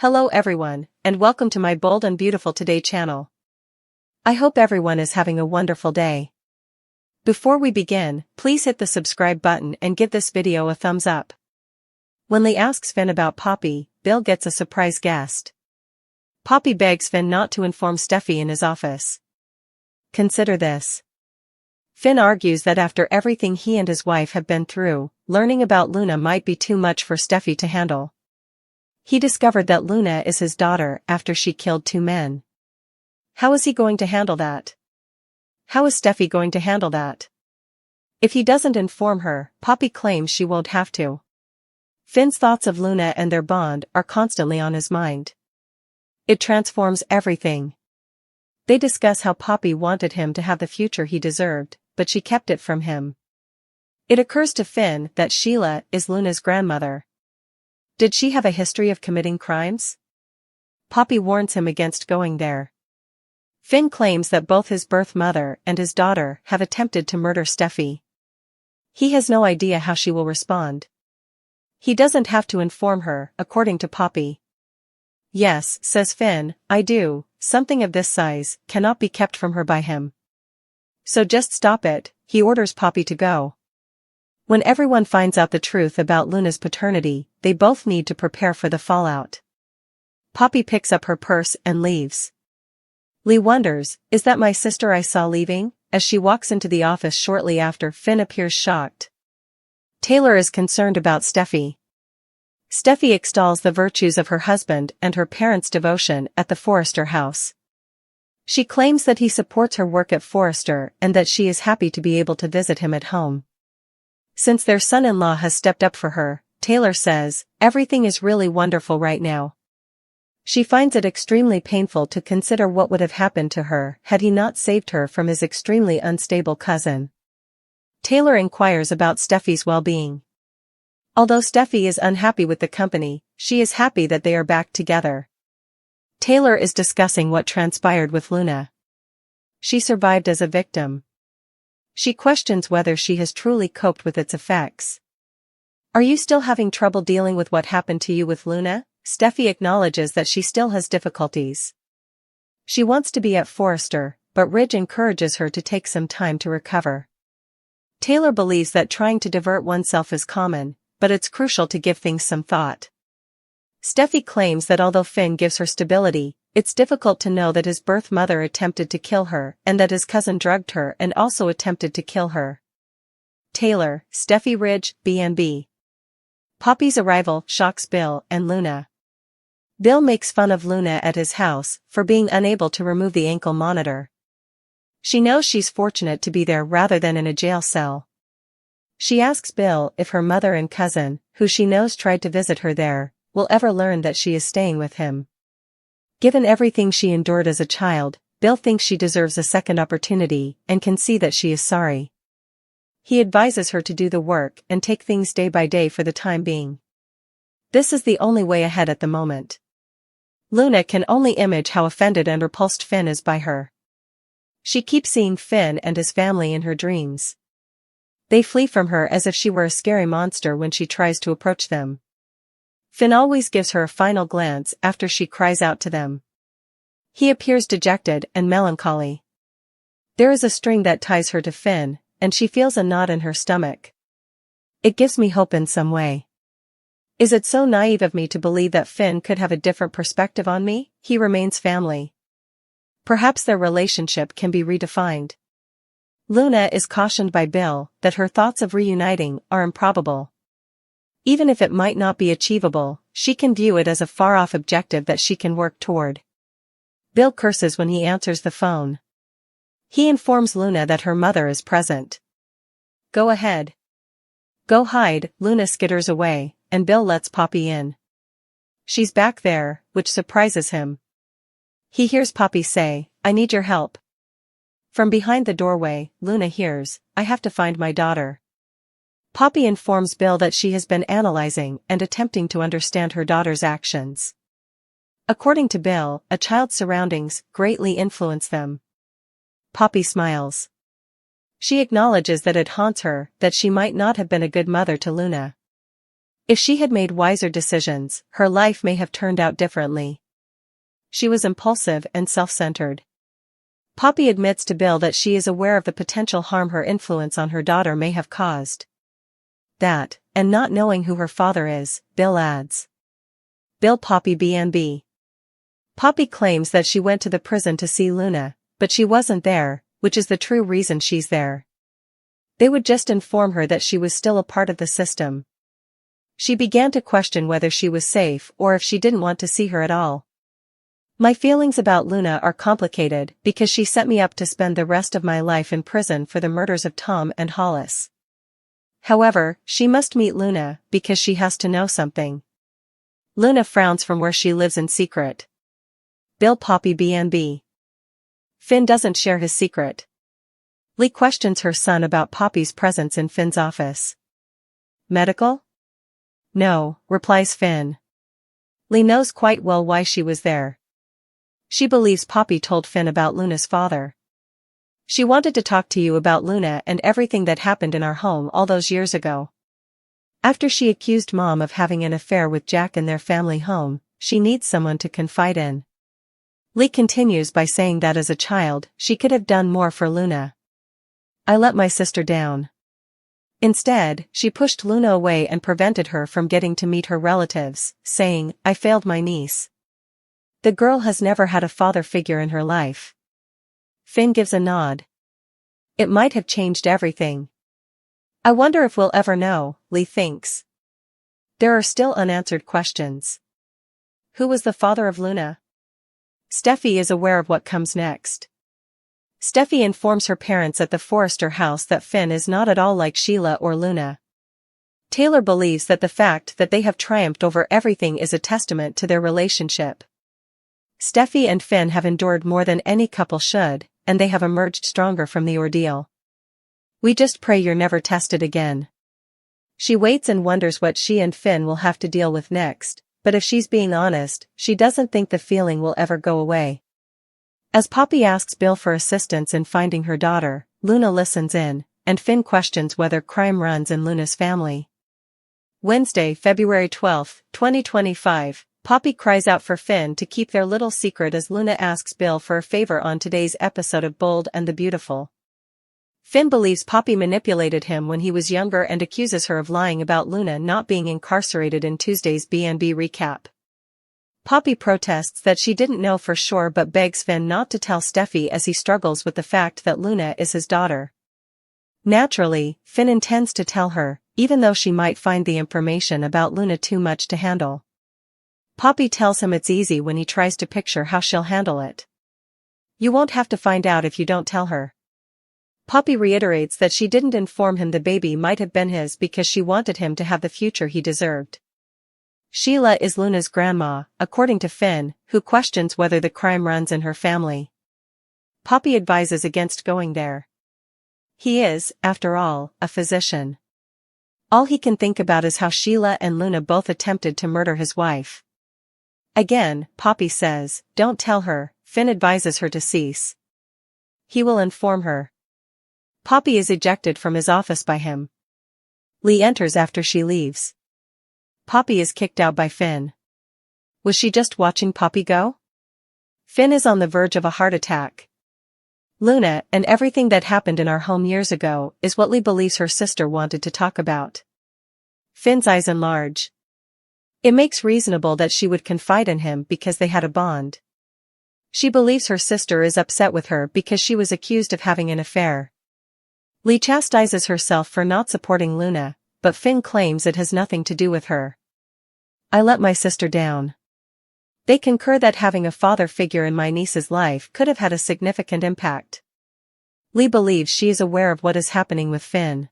Hello everyone, and welcome to my Bold and Beautiful Today channel. I hope everyone is having a wonderful day. Before we begin, please hit the subscribe button and give this video a thumbs up. When Lee asks Finn about Poppy, Bill gets a surprise guest. Poppy begs Finn not to inform Steffi in his office. Consider this. Finn argues that after everything he and his wife have been through, learning about Luna might be too much for Steffi to handle. He discovered that Luna is his daughter after she killed 2 men. How is he going to handle that? How is Steffi going to handle that? If he doesn't inform her, Poppy claims she won't have to. Finn's thoughts of Luna and their bond are constantly on his mind. It transforms everything. They discuss how Poppy wanted him to have the future he deserved, but she kept it from him. It occurs to Finn that Sheila is Luna's grandmother. Did she have a history of committing crimes? Poppy warns him against going there. Finn claims that both his birth mother and his daughter have attempted to murder Steffi. He has no idea how she will respond. He doesn't have to inform her, according to Poppy. Yes, says Finn, I do, something of this size cannot be kept from her by him. So just stop it, he orders Poppy to go. When everyone finds out the truth about Luna's paternity, they both need to prepare for the fallout. Poppy picks up her purse and leaves. Lee wonders, is that my sister I saw leaving, as she walks into the office shortly after Finn appears shocked. Taylor is concerned about Steffi. Steffi extols the virtues of her husband and her parents' devotion at the Forrester house. She claims that he supports her work at Forrester and that she is happy to be able to visit him at home. Since their son-in-law has stepped up for her, Taylor says, everything is really wonderful right now. She finds it extremely painful to consider what would have happened to her had he not saved her from his extremely unstable cousin. Taylor inquires about Steffi's well-being. Although Steffi is unhappy with the company, she is happy that they are back together. Taylor is discussing what transpired with Luna. She survived as a victim. She questions whether she has truly coped with its effects. Are you still having trouble dealing with what happened to you with Luna? Steffi acknowledges that she still has difficulties. She wants to be at Forrester, but Ridge encourages her to take some time to recover. Taylor believes that trying to divert oneself is common, but it's crucial to give things some thought. Steffi claims that although Finn gives her stability, it's difficult to know that his birth mother attempted to kill her and that his cousin drugged her and also attempted to kill her. Taylor, Steffi, Ridge, B&B. Poppy's arrival shocks Bill and Luna. Bill makes fun of Luna at his house for being unable to remove the ankle monitor. She knows she's fortunate to be there rather than in a jail cell. She asks Bill if her mother and cousin, who she knows tried to visit her there, will ever learn that she is staying with him. Given everything she endured as a child, Bill thinks she deserves a second opportunity and can see that she is sorry. He advises her to do the work and take things day by day for the time being. This is the only way ahead at the moment. Luna can only imagine how offended and repulsed Finn is by her. She keeps seeing Finn and his family in her dreams. They flee from her as if she were a scary monster when she tries to approach them. Finn always gives her a final glance after she cries out to them. He appears dejected and melancholy. There is a string that ties her to Finn, and she feels a knot in her stomach. It gives me hope in some way. Is it so naive of me to believe that Finn could have a different perspective on me? He remains family. Perhaps their relationship can be redefined. Luna is cautioned by Bill that her thoughts of reuniting are improbable. Even if it might not be achievable, she can view it as a far-off objective that she can work toward. Bill curses when he answers the phone. He informs Luna that her mother is present. Go ahead. Go hide, Luna skitters away, and Bill lets Poppy in. She's back there, which surprises him. He hears Poppy say, I need your help. From behind the doorway, Luna hears, I have to find my daughter. Poppy informs Bill that she has been analyzing and attempting to understand her daughter's actions. According to Bill, a child's surroundings greatly influence them. Poppy smiles. She acknowledges that it haunts her that she might not have been a good mother to Luna. If she had made wiser decisions, her life may have turned out differently. She was impulsive and self-centered. Poppy admits to Bill that she is aware of the potential harm her influence on her daughter may have caused. That, and not knowing who her father is, Bill adds. Bill Poppy B&B. Poppy claims that she went to the prison to see Luna, but she wasn't there, which is the true reason she's there. They would just inform her that she was still a part of the system. She began to question whether she was safe or if she didn't want to see her at all. My feelings about Luna are complicated because she set me up to spend the rest of my life in prison for the murders of Tom and Hollis. However, she must meet Luna because she has to know something. Luna frowns from where she lives in secret. Bill Poppy B&B. Finn doesn't share his secret. Lee questions her son about Poppy's presence in Finn's office. Medical? No, replies Finn. Lee knows quite well why she was there. She believes Poppy told Finn about Luna's father. She wanted to talk to you about Luna and everything that happened in our home all those years ago. After she accused Mom of having an affair with Jack in their family home, she needs someone to confide in. Lee continues by saying that as a child, she could have done more for Luna. I let my sister down. Instead, she pushed Luna away and prevented her from getting to meet her relatives, saying, I failed my niece. The girl has never had a father figure in her life. Finn gives a nod. It might have changed everything. I wonder if we'll ever know, Lee thinks. There are still unanswered questions. Who was the father of Luna? Steffi is aware of what comes next. Steffi informs her parents at the Forrester house that Finn is not at all like Sheila or Luna. Taylor believes that the fact that they have triumphed over everything is a testament to their relationship. Steffi and Finn have endured more than any couple should, and they have emerged stronger from the ordeal. We just pray you're never tested again. She waits and wonders what she and Finn will have to deal with next, but if she's being honest, she doesn't think the feeling will ever go away. As Poppy asks Bill for assistance in finding her daughter, Luna listens in, and Finn questions whether crime runs in Luna's family. Wednesday, February 12, 2025. Poppy cries out for Finn to keep their little secret as Luna asks Bill for a favor on today's episode of Bold and the Beautiful. Finn believes Poppy manipulated him when he was younger and accuses her of lying about Luna not being incarcerated in Tuesday's B&B recap. Poppy protests that she didn't know for sure but begs Finn not to tell Steffi as he struggles with the fact that Luna is his daughter. Naturally, Finn intends to tell her, even though she might find the information about Luna too much to handle. Poppy tells him it's easy when he tries to picture how she'll handle it. You won't have to find out if you don't tell her. Poppy reiterates that she didn't inform him the baby might have been his because she wanted him to have the future he deserved. Sheila is Luna's grandma, according to Finn, who questions whether the crime runs in her family. Poppy advises against going there. He is, after all, a physician. All he can think about is how Sheila and Luna both attempted to murder his wife. Again, Poppy says, don't tell her. Finn advises her to cease. He will inform her. Poppy is ejected from his office by him. Lee enters after she leaves. Poppy is kicked out by Finn. Was she just watching Poppy go? Finn is on the verge of a heart attack. Luna, and everything that happened in our home years ago, is what Lee believes her sister wanted to talk about. Finn's eyes enlarge. It makes reasonable that she would confide in him because they had a bond. She believes her sister is upset with her because she was accused of having an affair. Lee chastises herself for not supporting Luna, but Finn claims it has nothing to do with her. I let my sister down. They concur that having a father figure in my niece's life could have had a significant impact. Lee believes she is aware of what is happening with Finn.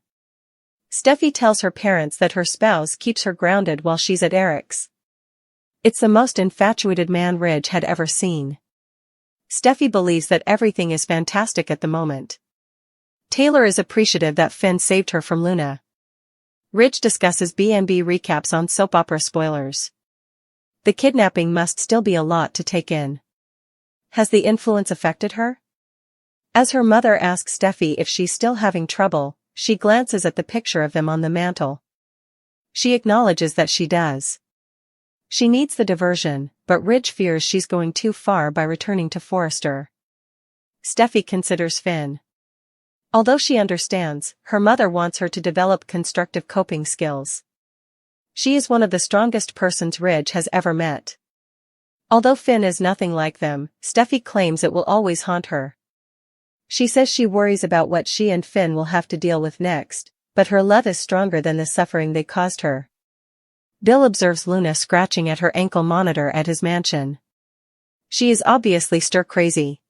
Steffi tells her parents that her spouse keeps her grounded while she's at Eric's. It's the most infatuated man Ridge had ever seen. Steffi believes that everything is fantastic at the moment. Taylor is appreciative that Finn saved her from Luna. Ridge discusses B&B recaps on soap opera spoilers. The kidnapping must still be a lot to take in. Has the influence affected her? As her mother asks Steffi if she's still having trouble, she glances at the picture of them on the mantel. She acknowledges that she does. She needs the diversion, but Ridge fears she's going too far by returning to Forrester. Steffi considers Finn. Although she understands, her mother wants her to develop constructive coping skills. She is one of the strongest persons Ridge has ever met. Although Finn is nothing like them, Steffi claims it will always haunt her. She says she worries about what she and Finn will have to deal with next, but her love is stronger than the suffering they caused her. Bill observes Luna scratching at her ankle monitor at his mansion. She is obviously stir-crazy.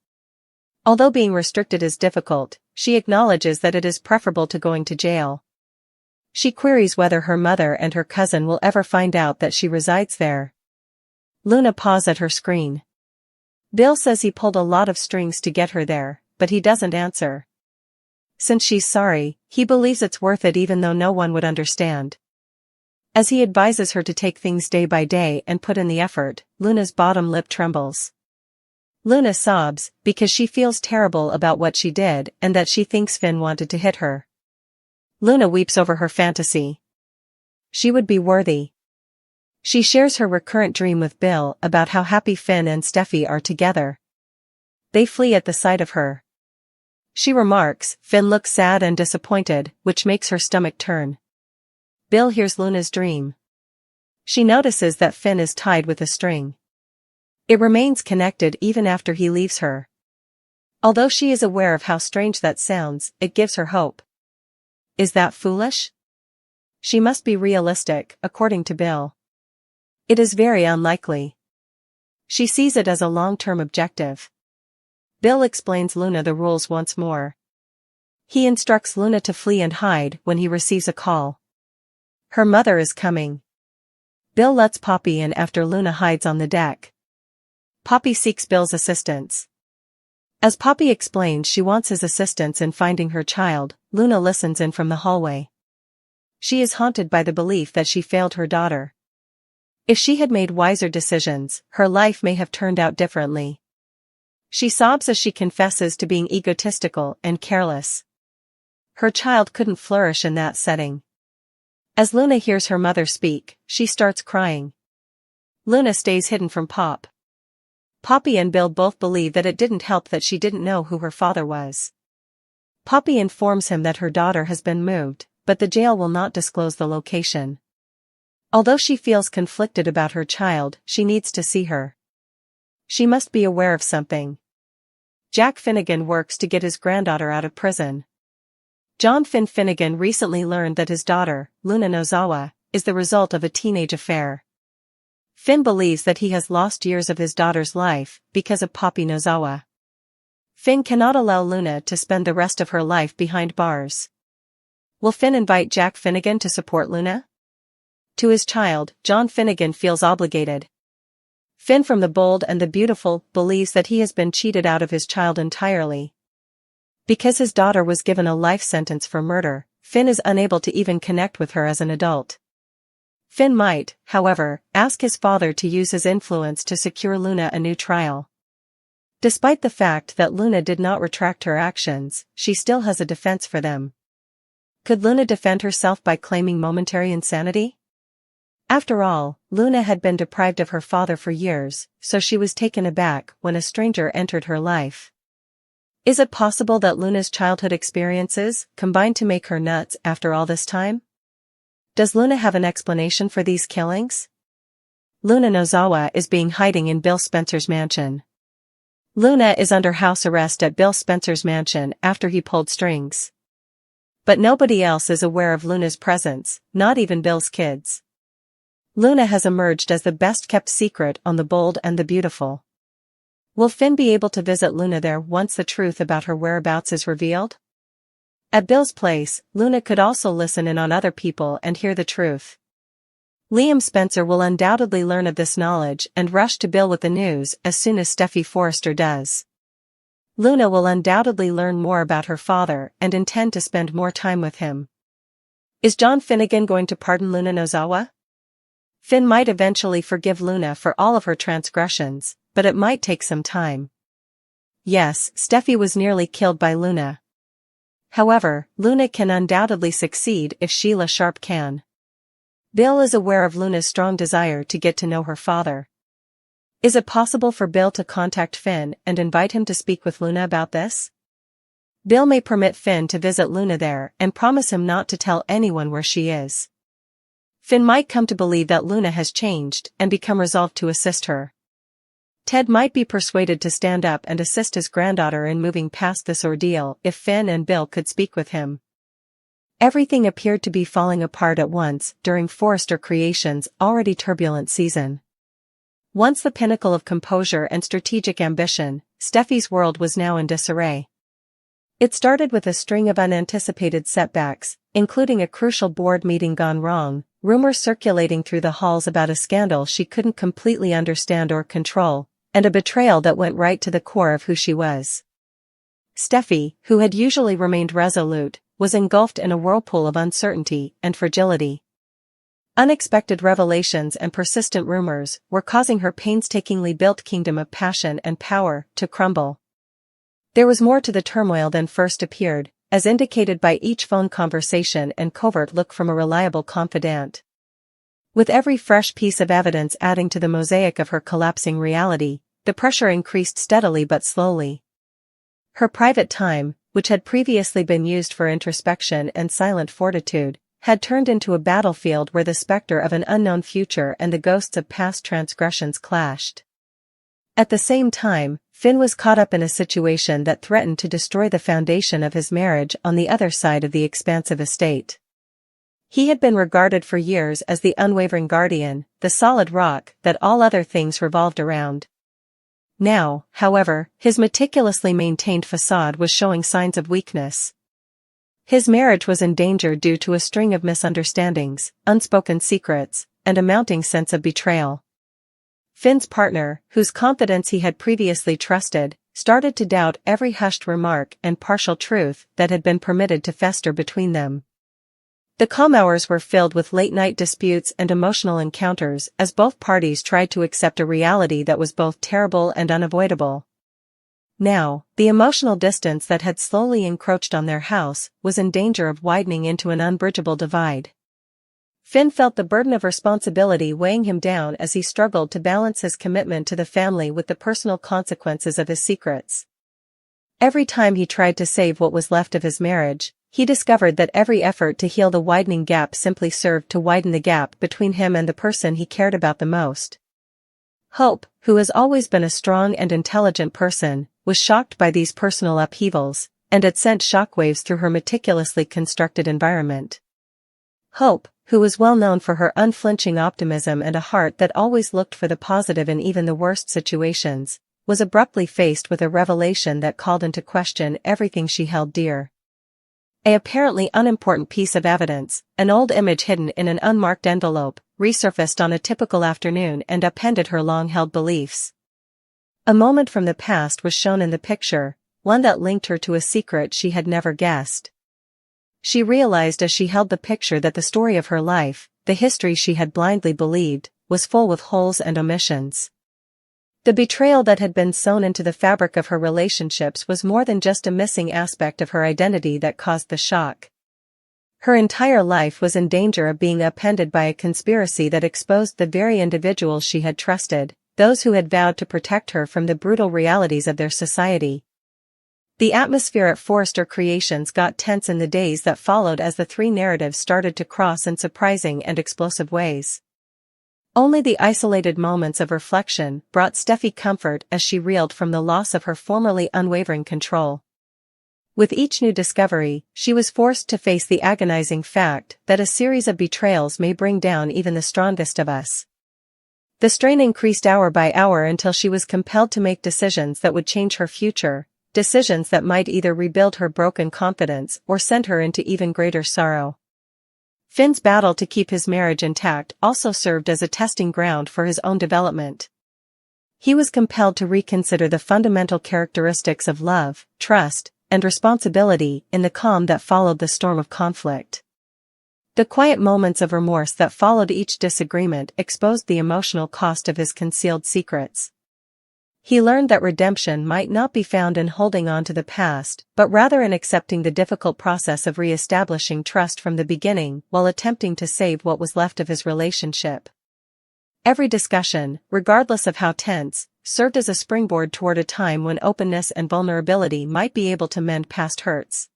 Although being restricted is difficult, she acknowledges that it is preferable to going to jail. She queries whether her mother and her cousin will ever find out that she resides there. Luna paws at her screen. Bill says he pulled a lot of strings to get her there, but he doesn't answer. Since she's sorry, he believes it's worth it even though no one would understand. As he advises her to take things day by day and put in the effort, Luna's bottom lip trembles. Luna sobs, because she feels terrible about what she did and that she thinks Finn wanted to hit her. Luna weeps over her fantasy. She would be worthy. She shares her recurrent dream with Bill about how happy Finn and Steffi are together. They flee at the sight of her. She remarks, Finn looks sad and disappointed, which makes her stomach turn. Bill hears Luna's dream. She notices that Finn is tied with a string. It remains connected even after he leaves her. Although she is aware of how strange that sounds, it gives her hope. Is that foolish? She must be realistic, according to Bill. It is very unlikely. She sees it as a long-term objective. Bill explains Luna the rules once more. He instructs Luna to flee and hide when he receives a call. Her mother is coming. Bill lets Poppy in after Luna hides on the deck. Poppy seeks Bill's assistance. As Poppy explains she wants his assistance in finding her child, Luna listens in from the hallway. She is haunted by the belief that she failed her daughter. If she had made wiser decisions, her life may have turned out differently. She sobs as she confesses to being egotistical and careless. Her child couldn't flourish in that setting. As Luna hears her mother speak, she starts crying. Luna stays hidden from Pop. Poppy and Bill both believe that it didn't help that she didn't know who her father was. Poppy informs him that her daughter has been moved, but the jail will not disclose the location. Although she feels conflicted about her child, she needs to see her. She must be aware of something. Jack Finnegan works to get his granddaughter out of prison. John Finnegan recently learned that his daughter, Luna Nozawa, is the result of a teenage affair. Finn believes that he has lost years of his daughter's life because of Poppy Nozawa. Finn cannot allow Luna to spend the rest of her life behind bars. Will Finn invite Jack Finnegan to support Luna? To his child, John Finnegan feels obligated. Finn from The Bold and the Beautiful believes that he has been cheated out of his child entirely. Because his daughter was given a life sentence for murder, Finn is unable to even connect with her as an adult. Finn might, however, ask his father to use his influence to secure Luna a new trial. Despite the fact that Luna did not retract her actions, she still has a defense for them. Could Luna defend herself by claiming momentary insanity? After all, Luna had been deprived of her father for years, so she was taken aback when a stranger entered her life. Is it possible that Luna's childhood experiences combined to make her nuts after all this time? Does Luna have an explanation for these killings? Luna Nozawa is being hiding in Bill Spencer's mansion. Luna is under house arrest at Bill Spencer's mansion after he pulled strings. But nobody else is aware of Luna's presence, not even Bill's kids. Luna has emerged as the best-kept secret on The Bold and the Beautiful. Will Finn be able to visit Luna there once the truth about her whereabouts is revealed? At Bill's place, Luna could also listen in on other people and hear the truth. Liam Spencer will undoubtedly learn of this knowledge and rush to Bill with the news as soon as Steffi Forrester does. Luna will undoubtedly learn more about her father and intend to spend more time with him. Is John Finnegan going to pardon Luna Nozawa? Finn might eventually forgive Luna for all of her transgressions, but it might take some time. Yes, Steffi was nearly killed by Luna. However, Luna can undoubtedly succeed if Sheila Sharp can. Bill is aware of Luna's strong desire to get to know her father. Is it possible for Bill to contact Finn and invite him to speak with Luna about this? Bill may permit Finn to visit Luna there and promise him not to tell anyone where she is. Finn might come to believe that Luna has changed and become resolved to assist her. Ted might be persuaded to stand up and assist his granddaughter in moving past this ordeal if Finn and Bill could speak with him. Everything appeared to be falling apart at once during Forrester Creations' already turbulent season. Once the pinnacle of composure and strategic ambition, Steffi's world was now in disarray. It started with a string of unanticipated setbacks, including a crucial board meeting gone wrong, rumors circulating through the halls about a scandal she couldn't completely understand or control, and a betrayal that went right to the core of who she was. Steffi, who had usually remained resolute, was engulfed in a whirlpool of uncertainty and fragility. Unexpected revelations and persistent rumors were causing her painstakingly built kingdom of passion and power to crumble. There was more to the turmoil than first appeared, as indicated by each phone conversation and covert look from a reliable confidant. With every fresh piece of evidence adding to the mosaic of her collapsing reality, the pressure increased steadily but slowly. Her private time, which had previously been used for introspection and silent fortitude, had turned into a battlefield where the specter of an unknown future and the ghosts of past transgressions clashed. At the same time, Finn was caught up in a situation that threatened to destroy the foundation of his marriage on the other side of the expansive estate. He had been regarded for years as the unwavering guardian, the solid rock that all other things revolved around. Now, however, his meticulously maintained facade was showing signs of weakness. His marriage was in danger due to a string of misunderstandings, unspoken secrets, and a mounting sense of betrayal. Finn's partner, whose confidence he had previously trusted, started to doubt every hushed remark and partial truth that had been permitted to fester between them. The calm hours were filled with late-night disputes and emotional encounters as both parties tried to accept a reality that was both terrible and unavoidable. Now, the emotional distance that had slowly encroached on their house was in danger of widening into an unbridgeable divide. Finn felt the burden of responsibility weighing him down as he struggled to balance his commitment to the family with the personal consequences of his secrets. Every time he tried to save what was left of his marriage, he discovered that every effort to heal the widening gap simply served to widen the gap between him and the person he cared about the most. Hope, who has always been a strong and intelligent person, was shocked by these personal upheavals, and it sent shockwaves through her meticulously constructed environment. Hope, who was well known for her unflinching optimism and a heart that always looked for the positive in even the worst situations, was abruptly faced with a revelation that called into question everything she held dear. An apparently unimportant piece of evidence, an old image hidden in an unmarked envelope, resurfaced on a typical afternoon and upended her long-held beliefs. A moment from the past was shown in the picture, one that linked her to a secret she had never guessed. She realized as she held the picture that the story of her life, the history she had blindly believed, was full with holes and omissions. The betrayal that had been sewn into the fabric of her relationships was more than just a missing aspect of her identity that caused the shock. Her entire life was in danger of being upended by a conspiracy that exposed the very individuals she had trusted, those who had vowed to protect her from the brutal realities of their society. The atmosphere at Forrester Creations got tense in the days that followed as the three narratives started to cross in surprising and explosive ways. Only the isolated moments of reflection brought Steffi comfort as she reeled from the loss of her formerly unwavering control. With each new discovery, she was forced to face the agonizing fact that a series of betrayals may bring down even the strongest of us. The strain increased hour by hour until she was compelled to make decisions that would change her future, decisions that might either rebuild her broken confidence or send her into even greater sorrow. Finn's battle to keep his marriage intact also served as a testing ground for his own development. He was compelled to reconsider the fundamental characteristics of love, trust, and responsibility in the calm that followed the storm of conflict. The quiet moments of remorse that followed each disagreement exposed the emotional cost of his concealed secrets. He learned that redemption might not be found in holding on to the past, but rather in accepting the difficult process of re-establishing trust from the beginning while attempting to save what was left of his relationship. Every discussion, regardless of how tense, served as a springboard toward a time when openness and vulnerability might be able to mend past hurts.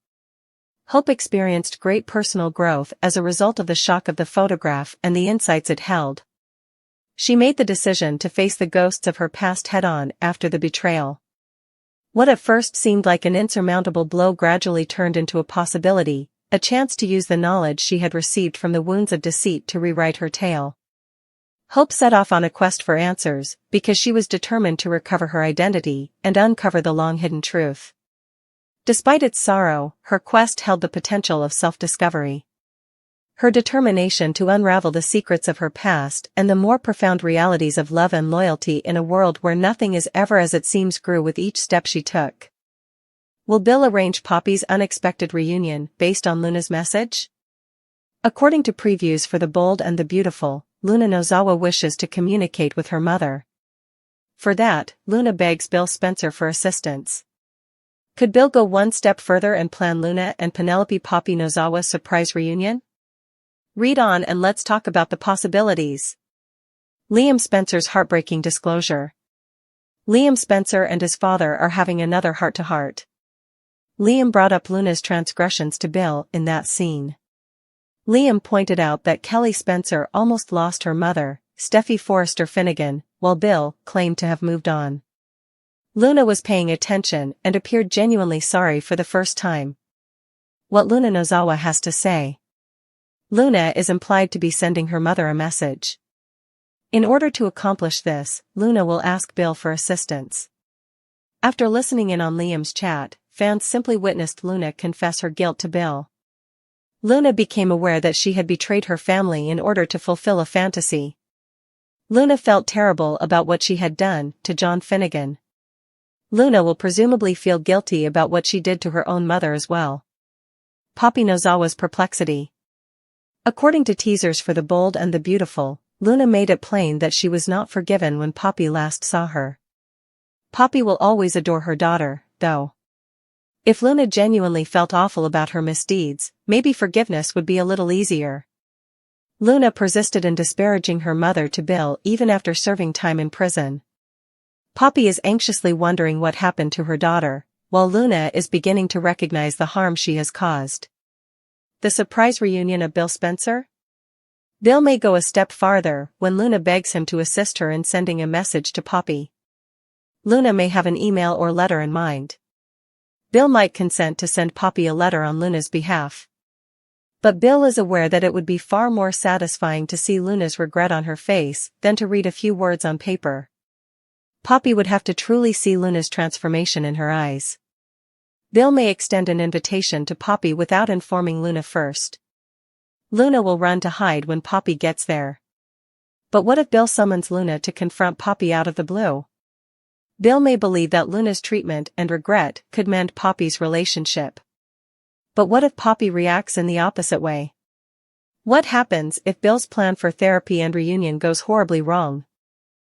Hope experienced great personal growth as a result of the shock of the photograph and the insights it held. She made the decision to face the ghosts of her past head-on after the betrayal. What at first seemed like an insurmountable blow gradually turned into a possibility, a chance to use the knowledge she had received from the wounds of deceit to rewrite her tale. Hope set off on a quest for answers, because she was determined to recover her identity and uncover the long-hidden truth. Despite its sorrow, her quest held the potential of self-discovery. Her determination to unravel the secrets of her past and the more profound realities of love and loyalty in a world where nothing is ever as it seems grew with each step she took. Will Bill arrange Poppy's unexpected reunion based on Luna's message? According to previews for The Bold and the Beautiful, Luna Nozawa wishes to communicate with her mother. For that, Luna begs Bill Spencer for assistance. Could Bill go one step further and plan Luna and Penelope Poppy Nozawa's surprise reunion? Read on and let's talk about the possibilities. Liam Spencer's heartbreaking disclosure. Liam Spencer and his father are having another heart-to-heart. Liam brought up Luna's transgressions to Bill in that scene. Liam pointed out that Kelly Spencer almost lost her mother, Steffi Forrester Finnegan, while Bill claimed to have moved on. Luna was paying attention and appeared genuinely sorry for the first time. What Luna Nozawa has to say. Luna is implied to be sending her mother a message. In order to accomplish this, Luna will ask Bill for assistance. After listening in on Liam's chat, fans simply witnessed Luna confess her guilt to Bill. Luna became aware that she had betrayed her family in order to fulfill a fantasy. Luna felt terrible about what she had done to John Finnegan. Luna will presumably feel guilty about what she did to her own mother as well. Poppy Nozawa's perplexity. According to teasers for The Bold and the Beautiful, Luna made it plain that she was not forgiven when Poppy last saw her. Poppy will always adore her daughter, though. If Luna genuinely felt awful about her misdeeds, maybe forgiveness would be a little easier. Luna persisted in disparaging her mother to Bill even after serving time in prison. Poppy is anxiously wondering what happened to her daughter, while Luna is beginning to recognize the harm she has caused. The surprise reunion of Bill Spencer? Bill may go a step farther when Luna begs him to assist her in sending a message to Poppy. Luna may have an email or letter in mind. Bill might consent to send Poppy a letter on Luna's behalf. But Bill is aware that it would be far more satisfying to see Luna's regret on her face than to read a few words on paper. Poppy would have to truly see Luna's transformation in her eyes. Bill may extend an invitation to Poppy without informing Luna first. Luna will run to hide when Poppy gets there. But what if Bill summons Luna to confront Poppy out of the blue? Bill may believe that Luna's treatment and regret could mend Poppy's relationship. But what if Poppy reacts in the opposite way? What happens if Bill's plan for therapy and reunion goes horribly wrong,